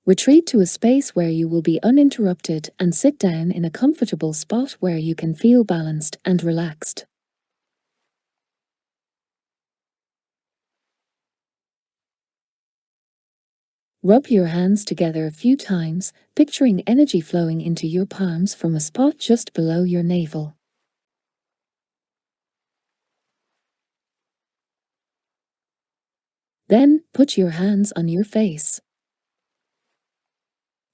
Retreat to a space where you will be uninterrupted and sit down in a comfortable spot where you can feel balanced and relaxed. Rub your hands together a few times, picturing energy flowing into your palms from a spot just below your navel. Then, put your hands on your face.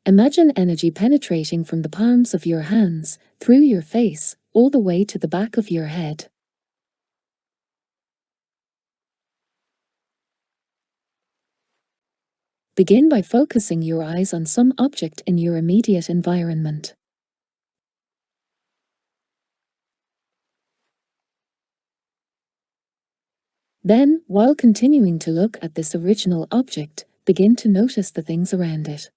Imagine energy penetrating from the palms of your hands, through your face, all the way to the back of your head. Begin by focusing your eyes on some object in your immediate environment. Then, while continuing to look at this original object, begin to notice the things around it.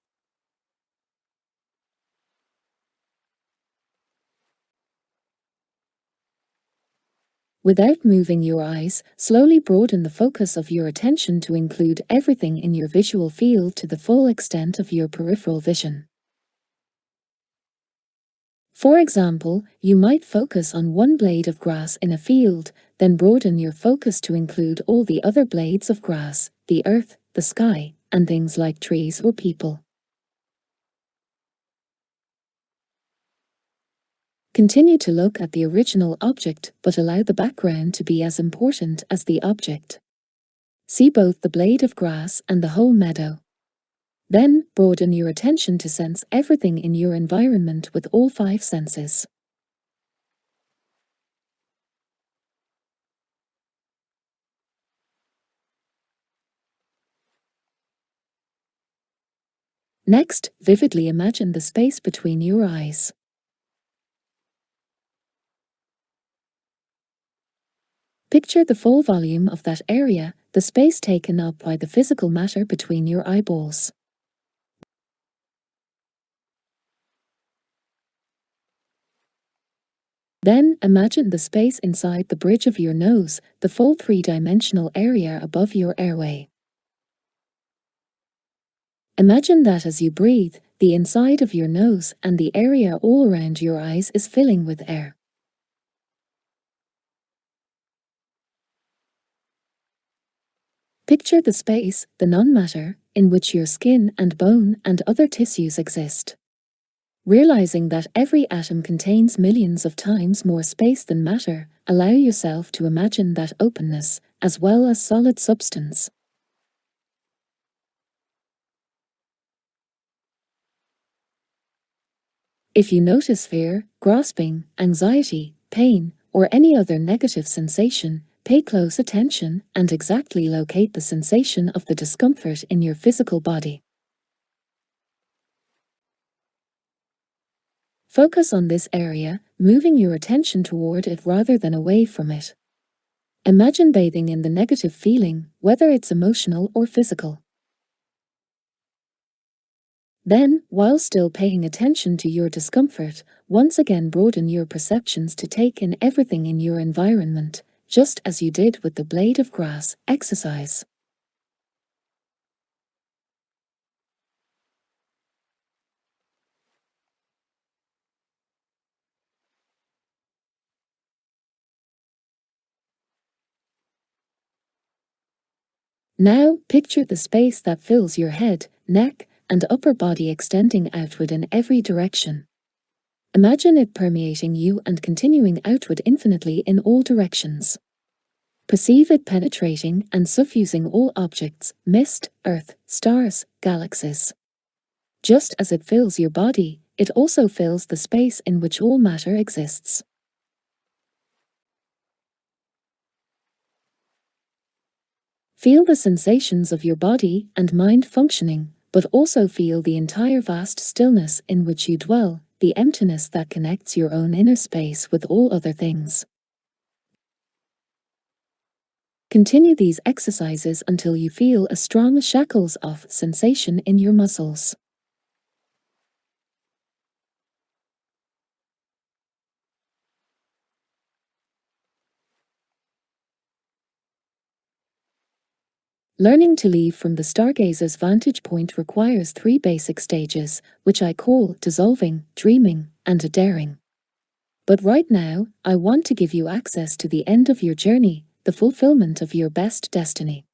Without moving your eyes, slowly broaden the focus of your attention to include everything in your visual field to the full extent of your peripheral vision. For example, you might focus on one blade of grass in a field, then broaden your focus to include all the other blades of grass, the earth, the sky, and things like trees or people. Continue to look at the original object, but allow the background to be as important as the object. See both the blade of grass and the whole meadow. Then, broaden your attention to sense everything in your environment with all 5 senses. Next, vividly imagine the space between your eyes. Picture the full volume of that area, the space taken up by the physical matter between your eyeballs. Then, imagine the space inside the bridge of your nose, the full 3-dimensional area above your airway. Imagine that as you breathe, the inside of your nose and the area all around your eyes is filling with air. Picture the space, the non-matter, in which your skin and bone and other tissues exist. Realizing that every atom contains millions of times more space than matter, allow yourself to imagine that openness, as well as solid substance. If you notice fear, grasping, anxiety, pain, or any other negative sensation, pay close attention and exactly locate the sensation of the discomfort in your physical body. Focus on this area, moving your attention toward it rather than away from it. Imagine bathing in the negative feeling, whether it's emotional or physical. Then, while still paying attention to your discomfort, once again broaden your perceptions to take in everything in your environment, just as you did with the blade of grass exercise. Now, picture the space that fills your head, neck, and upper body extending outward in every direction. Imagine it permeating you and continuing outward infinitely in all directions. Perceive it penetrating and suffusing all objects, mist, earth, stars, galaxies. Just as it fills your body, it also fills the space in which all matter exists. Feel the sensations of your body and mind functioning, but also feel the entire vast stillness in which you dwell, the emptiness that connects your own inner space with all other things. Continue these exercises until you feel a strong shackles of sensation in your muscles. Learning to leave from the stargazer's vantage point requires 3 basic stages, which I call dissolving, dreaming, and daring. But right now, I want to give you access to the end of your journey, the fulfillment of your best destiny.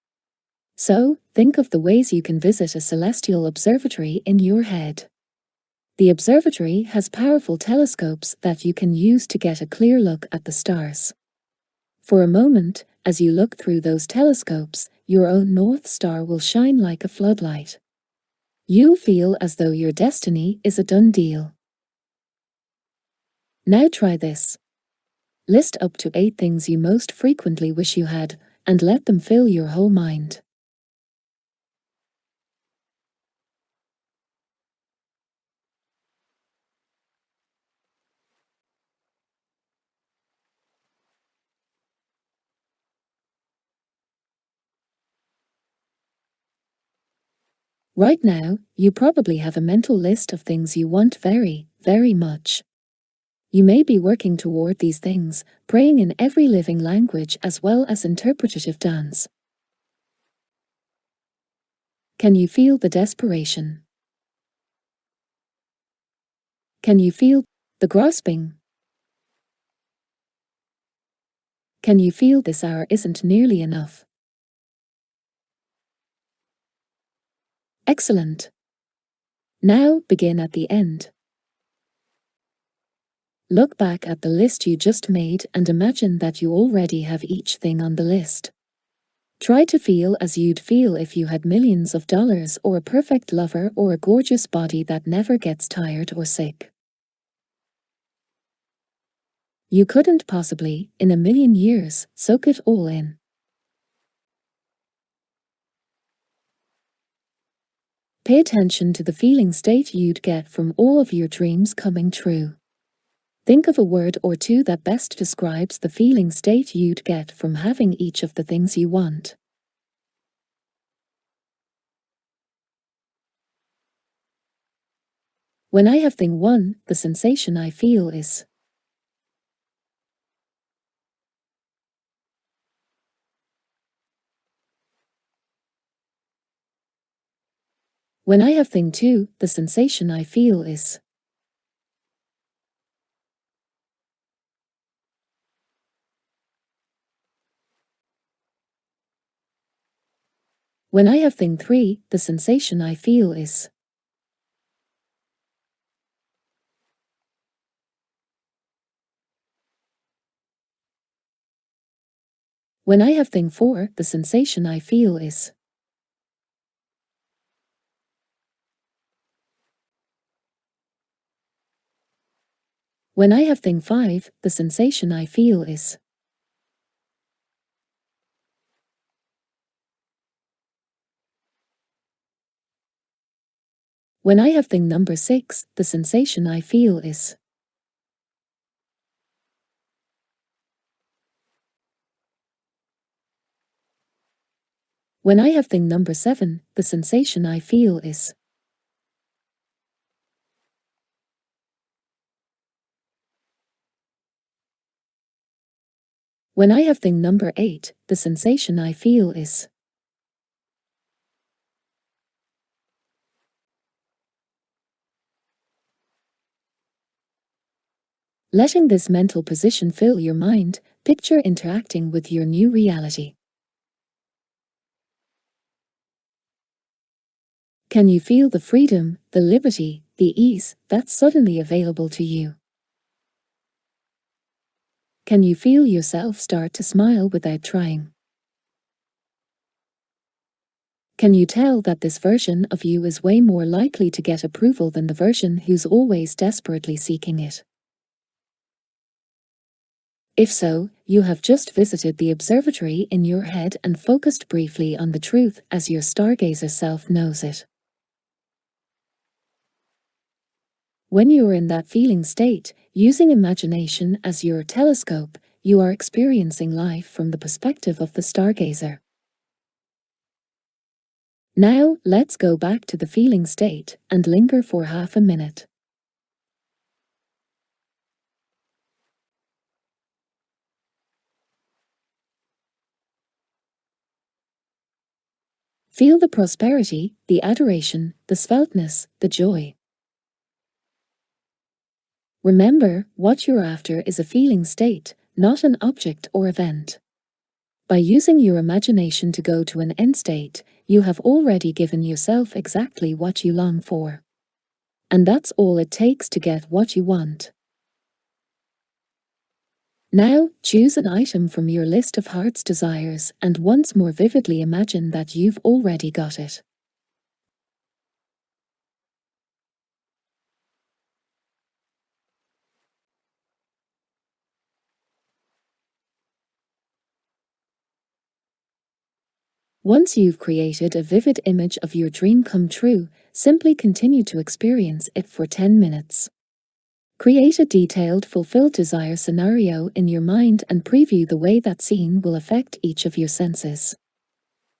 So, think of the ways you can visit a celestial observatory in your head. The observatory has powerful telescopes that you can use to get a clear look at the stars. For a moment, as you look through those telescopes, your own North Star will shine like a floodlight. You'll feel as though your destiny is a done deal. Now try this. List up to 8 things you most frequently wish you had, and let them fill your whole mind. Right now, you probably have a mental list of things you want very, very much. You may be working toward these things, praying in every living language as well as interpretative dance. Can you feel the desperation? Can you feel the grasping? Can you feel this hour isn't nearly enough? Excellent. Now begin at the end. Look back at the list you just made and imagine that you already have each thing on the list. Try to feel as you'd feel if you had millions of dollars or a perfect lover or a gorgeous body that never gets tired or sick. You couldn't possibly, in a million years, soak it all in. Pay attention to the feeling state you'd get from all of your dreams coming true. Think of a word or two that best describes the feeling state you'd get from having each of the things you want. When I have thing 1, the sensation I feel is. When I have thing 2, the sensation I feel is. When I have thing 3, the sensation I feel is. When I have thing 4, the sensation I feel is. When I have thing 5, the sensation I feel is. When I have thing number 6, the sensation I feel is. When I have thing number 7, the sensation I feel is. When I have thing number 8, the sensation I feel is. Letting this mental position fill your mind, picture interacting with your new reality. Can you feel the freedom, the liberty, the ease that's suddenly available to you? Can you feel yourself start to smile without trying? Can you tell that this version of you is way more likely to get approval than the version who's always desperately seeking it? If so, you have just visited the observatory in your head and focused briefly on the truth as your stargazer self knows it. When you are in that feeling state, using imagination as your telescope, you are experiencing life from the perspective of the stargazer. Now, let's go back to the feeling state and linger for half a minute. Feel the prosperity, the adoration, the sveltness, the joy. Remember, what you're after is a feeling state, not an object or event. By using your imagination to go to an end state, you have already given yourself exactly what you long for. And that's all it takes to get what you want. Now, choose an item from your list of heart's desires and once more vividly imagine that you've already got it. Once you've created a vivid image of your dream come true, simply continue to experience it for 10 minutes. Create a detailed, fulfilled desire scenario in your mind and preview the way that scene will affect each of your senses.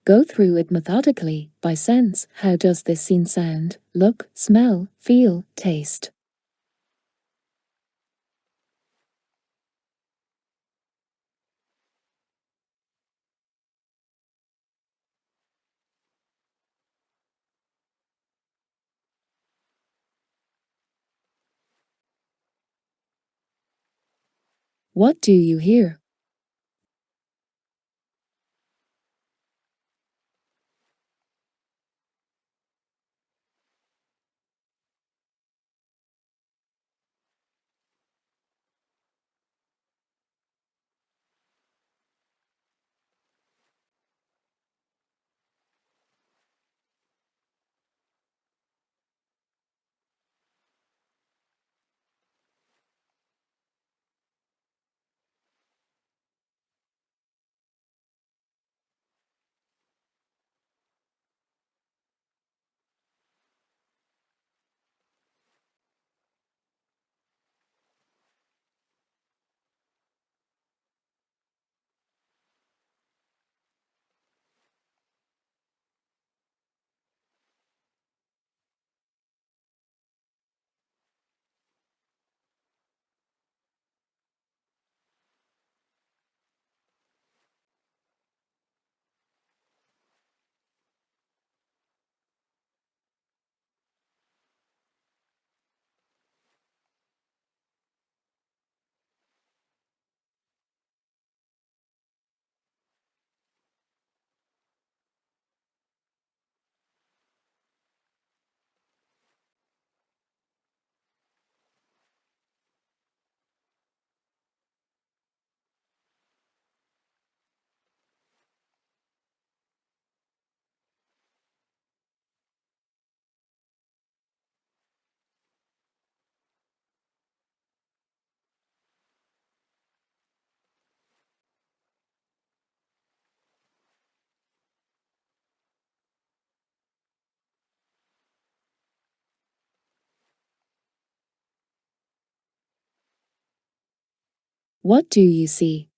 Go through it methodically, by sense. How does this scene sound, look, smell, feel, taste? What do you hear? What do you see?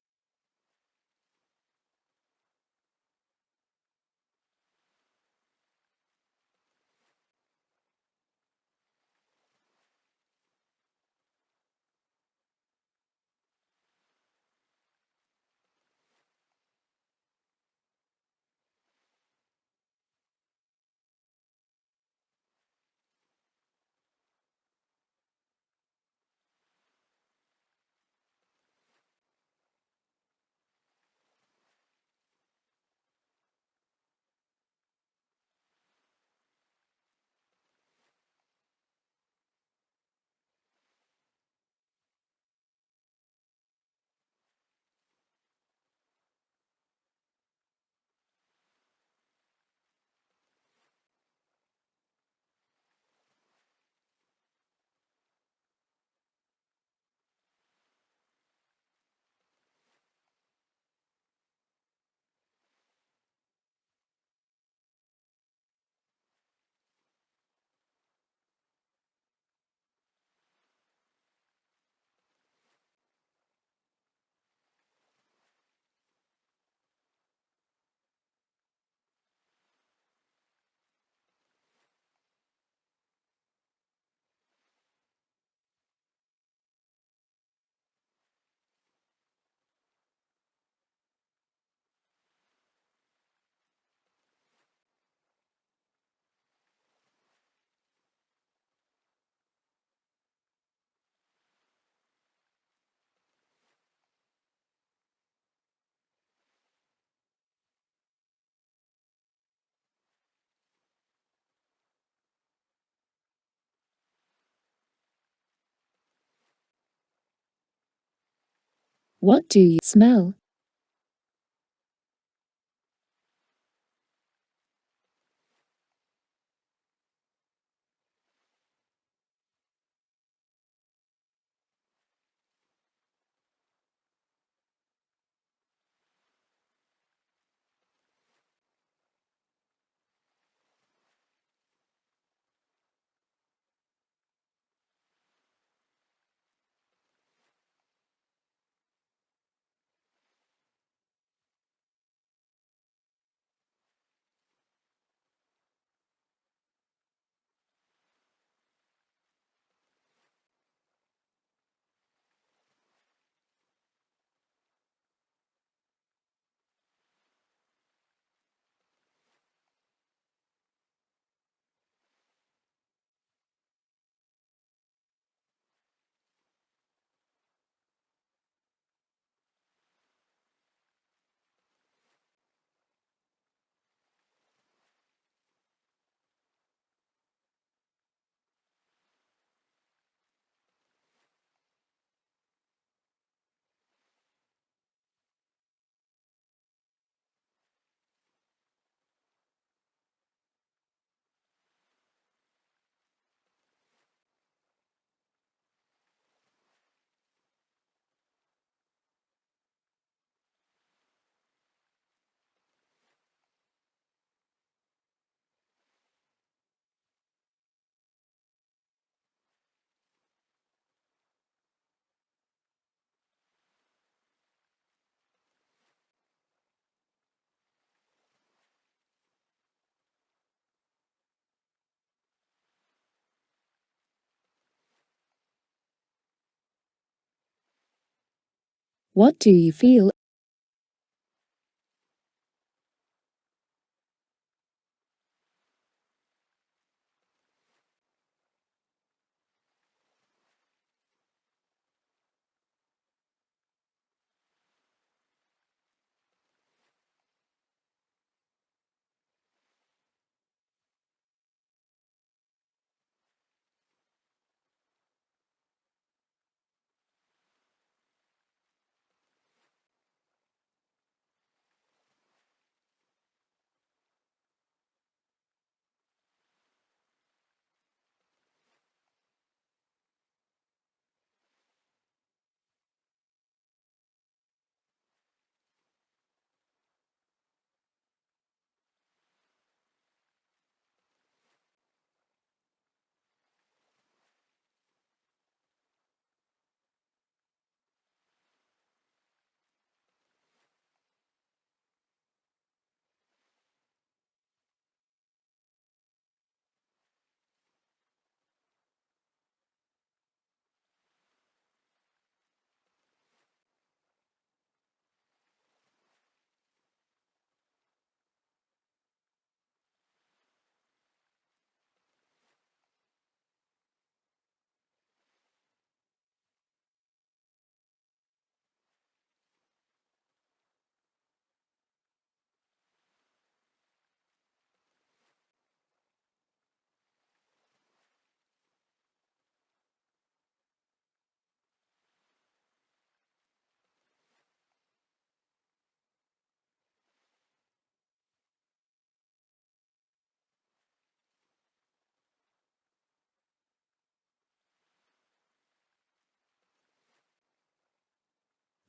What do you smell? What do you feel?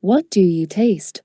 What do you taste?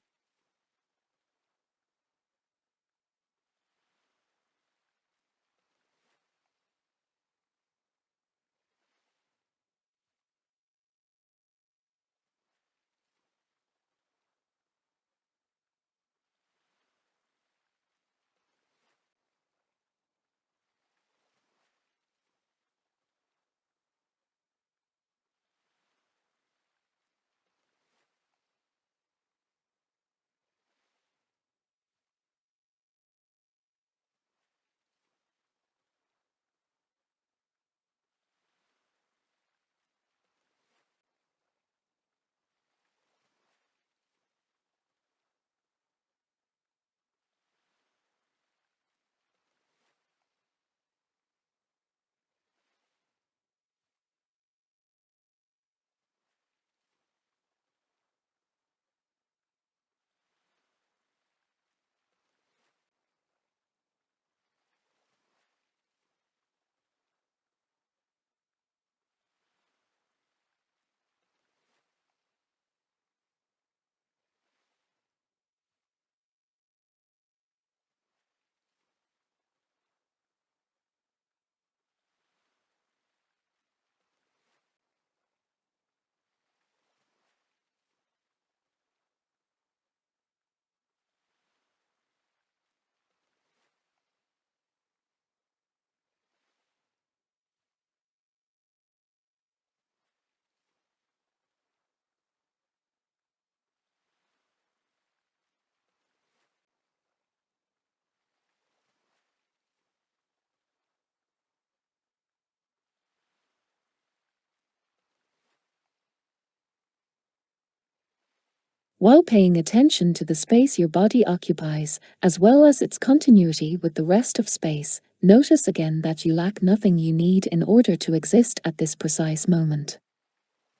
While paying attention to the space your body occupies, as well as its continuity with the rest of space, notice again that you lack nothing you need in order to exist at this precise moment.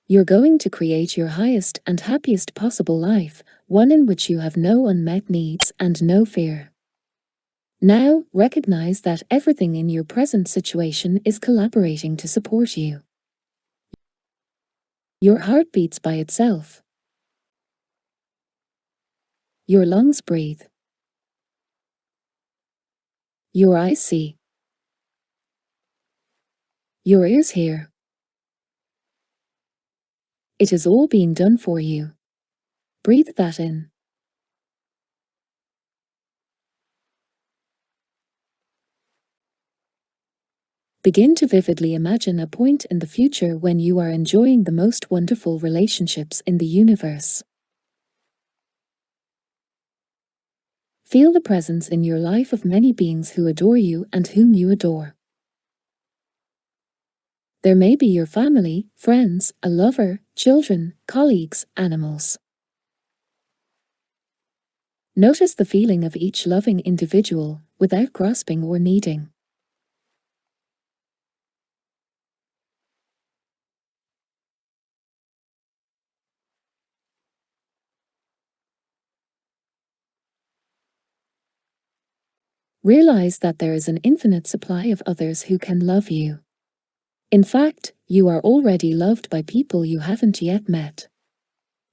You're going to create your highest and happiest possible life, one in which you have no unmet needs and no fear. Now, recognize that everything in your present situation is collaborating to support you. Your heart beats by itself. Your lungs breathe. Your eyes see. Your ears hear. It is all being done for you. Breathe that in. Begin to vividly imagine a point in the future when you are enjoying the most wonderful relationships in the universe. Feel the presence in your life of many beings who adore you and whom you adore. There may be your family, friends, a lover, children, colleagues, animals. Notice the feeling of each loving individual without grasping or needing. Realize that there is an infinite supply of others who can love you. In fact, you are already loved by people you haven't yet met.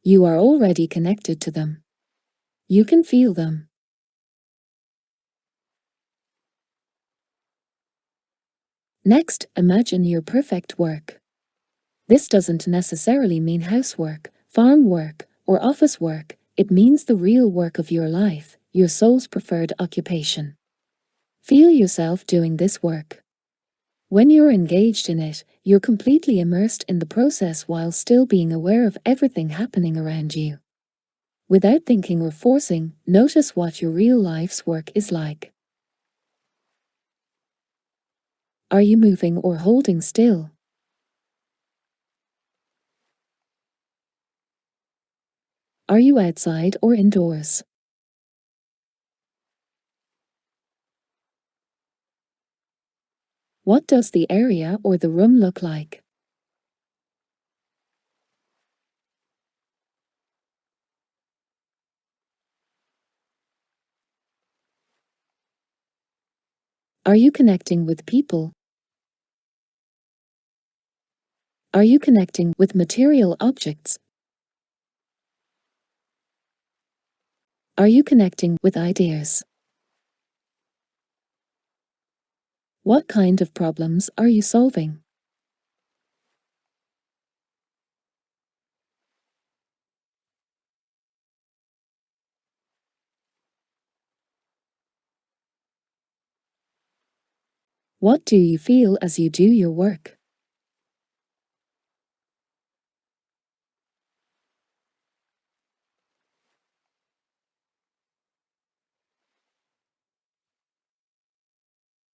You are already connected to them. You can feel them. Next, imagine your perfect work. This doesn't necessarily mean housework, farm work, or office work. It means the real work of your life, your soul's preferred occupation. Feel yourself doing this work. When you're engaged in it, you're completely immersed in the process while still being aware of everything happening around you. Without thinking or forcing, notice what your real life's work is like. Are you moving or holding still? Are you outside or indoors? What does the area or the room look like? Are you connecting with people? Are you connecting with material objects? Are you connecting with ideas? What kind of problems are you solving? What do you feel as you do your work?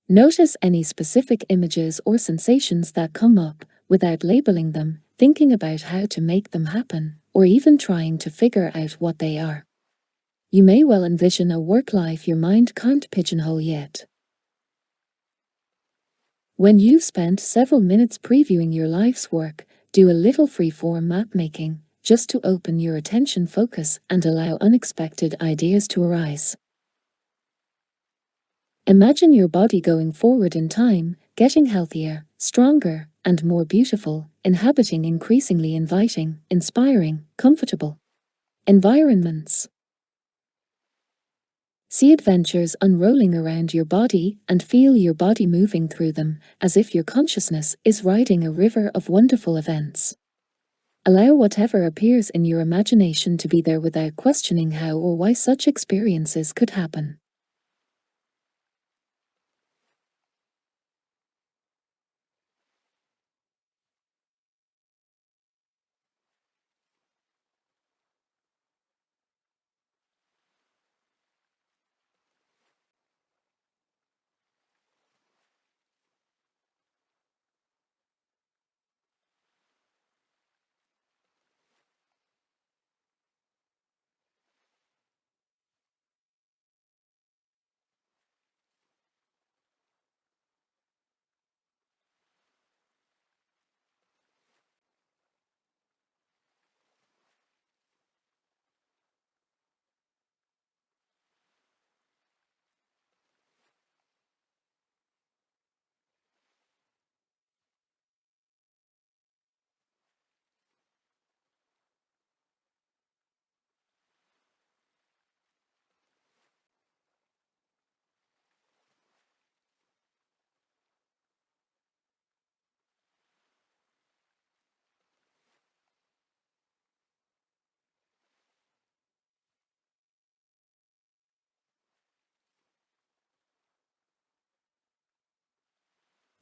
Notice any specific images or sensations that come up without labeling them, thinking about how to make them happen, or even trying to figure out what they are. You may well envision a work life your mind can't pigeonhole yet. When you've spent several minutes previewing your life's work, do a little free-form map making, just to open your attention focus and allow unexpected ideas to arise. Imagine your body going forward in time, getting healthier, stronger, and more beautiful, inhabiting increasingly inviting, inspiring, comfortable environments. See adventures unrolling around your body and feel your body moving through them, as if your consciousness is riding a river of wonderful events. Allow whatever appears in your imagination to be there without questioning how or why such experiences could happen.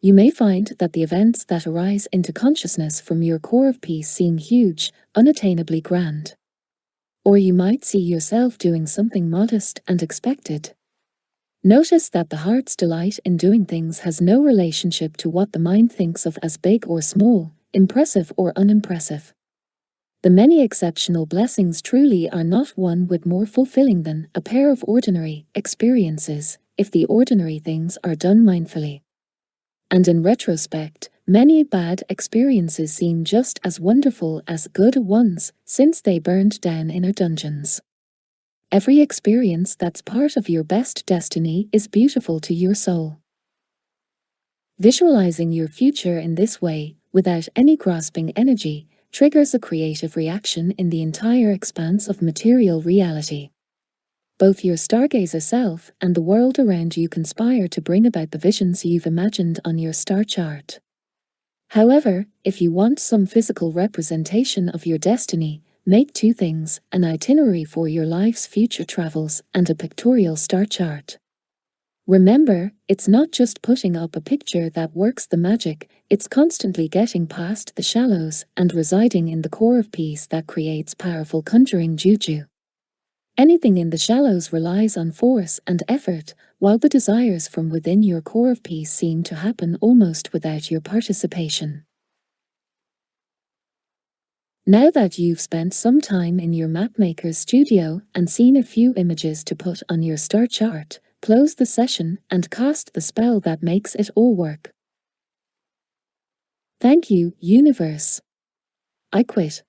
You may find that the events that arise into consciousness from your core of peace seem huge, unattainably grand. Or you might see yourself doing something modest and expected. Notice that the heart's delight in doing things has no relationship to what the mind thinks of as big or small, impressive or unimpressive. The many exceptional blessings truly are not one whit more fulfilling than a pair of ordinary experiences, if the ordinary things are done mindfully. And in retrospect, many bad experiences seem just as wonderful as good ones, since they burned down inner dungeons. Every experience that's part of your best destiny is beautiful to your soul. Visualizing your future in this way, without any grasping energy, triggers a creative reaction in the entire expanse of material reality. Both your stargazer self and the world around you conspire to bring about the visions you've imagined on your star chart. However, if you want some physical representation of your destiny, make two things: an itinerary for your life's future travels and a pictorial star chart. Remember, it's not just putting up a picture that works the magic, it's constantly getting past the shallows and residing in the core of peace that creates powerful conjuring juju. Anything in the shallows relies on force and effort, while the desires from within your core of peace seem to happen almost without your participation. Now that you've spent some time in your mapmaker's studio and seen a few images to put on your star chart, close the session and cast the spell that makes it all work. Thank you, universe. I quit.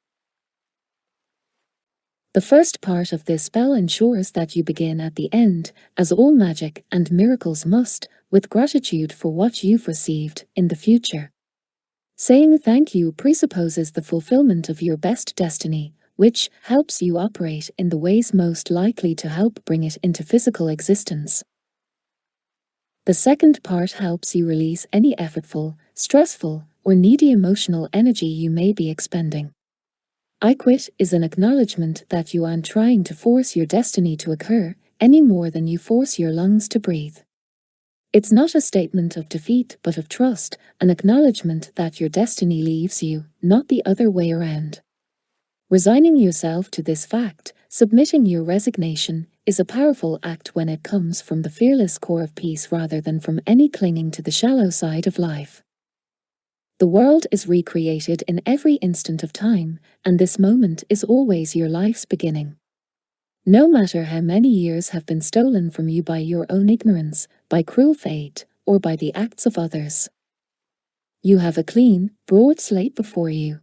The first part of this spell ensures that you begin at the end, as all magic and miracles must, with gratitude for what you've received in the future. Saying thank you presupposes the fulfillment of your best destiny, which helps you operate in the ways most likely to help bring it into physical existence. The second part helps you release any effortful, stressful, or needy emotional energy you may be expending. I quit is an acknowledgement that you aren't trying to force your destiny to occur any more than you force your lungs to breathe. It's not a statement of defeat but of trust, an acknowledgement that your destiny leaves you, not the other way around. Resigning yourself to this fact, submitting your resignation, is a powerful act when it comes from the fearless core of peace rather than from any clinging to the shallow side of life. The world is recreated in every instant of time, and this moment is always your life's beginning. No matter how many years have been stolen from you by your own ignorance, by cruel fate, or by the acts of others. You have a clean, broad slate before you.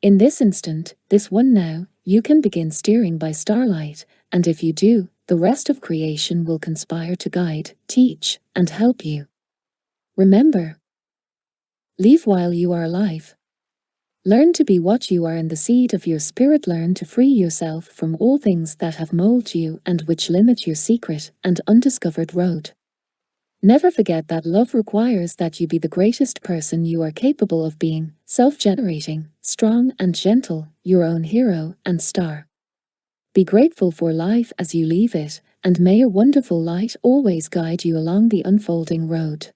In this instant, this one now, you can begin steering by starlight, and if you do, the rest of creation will conspire to guide, teach, and help you. Remember, leave while you are alive. Learn to be what you are in the seed of your spirit. Learn to free yourself from all things that have molded you and which limit your secret and undiscovered road. Never forget that love requires that you be the greatest person you are capable of being, self-generating, strong and gentle, your own hero and star. Be grateful for life as you leave it, and may your wonderful light always guide you along the unfolding road.